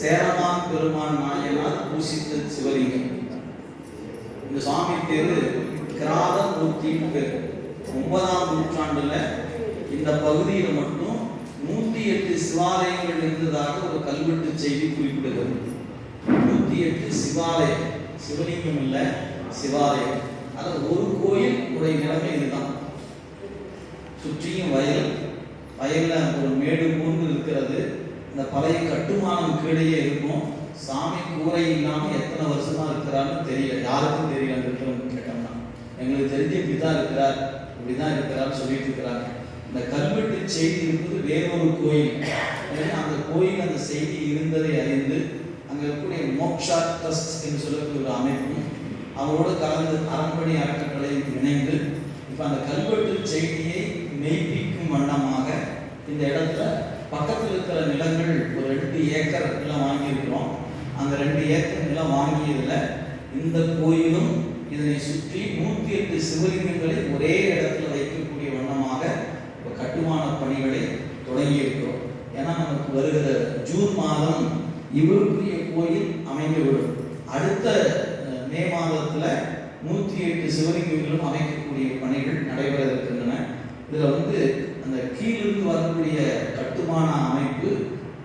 சேரமான் பெருமான் நாயனார் பூசித்த சிவலிங்கம். இந்த சுவாமி பேரு கிராத மூர்த்தின்னு பேர். 9ஆம் நூற்றாண்டுல இந்த பகுதியில் மட்டும் 108 சிவாலயங்கள் இருந்ததாக ஒரு கல்வெட்டு செய்தி குறிப்பிடுகிறது. 108 சிவாலயம், சிவலிங்கம் இல்ல, சிவாலயம். அது ஒரு கோயில் உடைய நிலைமை இதுதான். சுற்றியும் வயல், வயல்ல ஒரு மேடு போன்று இருக்கிறது. இந்த பழைய கட்டுமானம் கீழே இருக்கும். சாமி கூரை இல்லாம எத்தனை வருஷமா இருக்கிறான்னு தெரியல, யாருக்கும் தெரியல. இருக்கிறவங்க கேட்டோம்னா எங்களுக்கு தெரிஞ்சு இப்படிதான் இருக்கிறார், இப்படிதான் இருக்கிறார் சொல்லிட்டு இருக்கிறாங்க. இந்த கல்வெட்டு செய்தி இருப்பது வேறொரு கோயில். அந்த கோயில் அந்த செய்தி இருந்ததை அறிந்து அங்க இருக்கக்கூடிய மோக்ஷா ட்ரஸ்ட் என்று சொல்லக்கூடிய ஒரு அமைப்பும் அவரோடு கலந்து அரண்மனை அறக்கட்டளையும் இணைந்து இப்ப அந்த கல்வெட்டு செய்தியை மெய்ப்பிக்கும் வண்ணமாக இந்த இடத்துல பக்கத்தில் இருக்கிற நிலங்கள் ஒரு 2 ஏக்கர் நிலம் வாங்கியிருக்கிறோம். அந்த 2 ஏக்கர் நிலம் வாங்கியதுல இந்த கோயிலும் இதனை சுற்றி 108 சிவலிங்கங்களை ஒரே இடத்துல வைக்கக்கூடிய வண்ணமாக கட்டுமான பணிகளை தொடங்கி இருக்கிறோம். ஏன்னா நமக்கு வருகிற ஜூன் மாதம் இவருக்குரிய கோயில் அமைந்துவிடும். அடுத்த மே மாதத்துல 108 சிவலிங்கங்களும் அமைக்கக்கூடிய பணிகள் நடைபெற இருக்கின்றன. இதுல அந்த கீழிருந்து வரக்கூடிய கட்டுமான அமைப்பு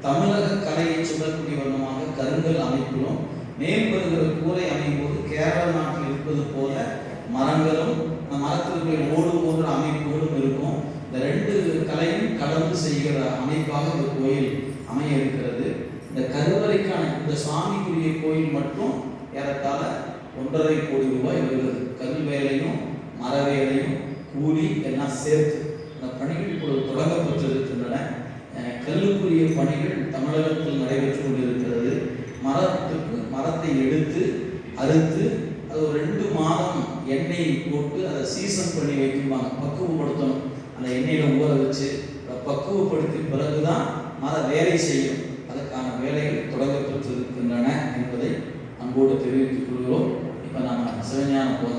தமிழக கலையை சொல்லக்கூடிய வண்ணமாக கருங்கல் அமைப்பிலும், மேல் வருகிற கூரை அமையும் போது கேரள நாட்டில் இருப்பது போல மரங்களும் மரத்திற்கு ஓடு போன்ற அமைப்புகளும் இருக்கும். இந்த 2 கலையும் கலந்து செய்கிற அமைப்பாக இந்த கோயில் அமைய இருக்கிறது. இந்த கருவறைக்கான இந்த சுவாமிக்குரிய கோயில் மட்டும் ஏறத்தாழ 1.5 கோடி ரூபாய் வருகிறது. கல் வேலையும் மர வேலையும் கூலி எல்லாம் சேர்த்து அந்த பணிகள் இப்பொழுது தொடங்கப்பட்டிருக்கின்றன. கல்லுக்குரிய பணிகள் தமிழகத்தில் நடைபெற்று கொண்டிருக்கிறது. மரத்தை எடுத்து அறுத்து அது ஒரு 2 மாதம் எண்ணெய் போட்டு அதை சீசன் பண்ணி வைக்குவாங்க, பக்குவப்படுத்தணும். அந்த எண்ணெயில ஊற வச்சு பக்குவப்படுத்தி பிறகுதான் மர வேலை செய்யும். அதற்கான வேலைகள் தொடங்கப்பட்டிருக்கின்றன என்பதை அன்போடு தெரிவித்துக் கொள்கிறோம். இப்ப நாம சிவஞான போத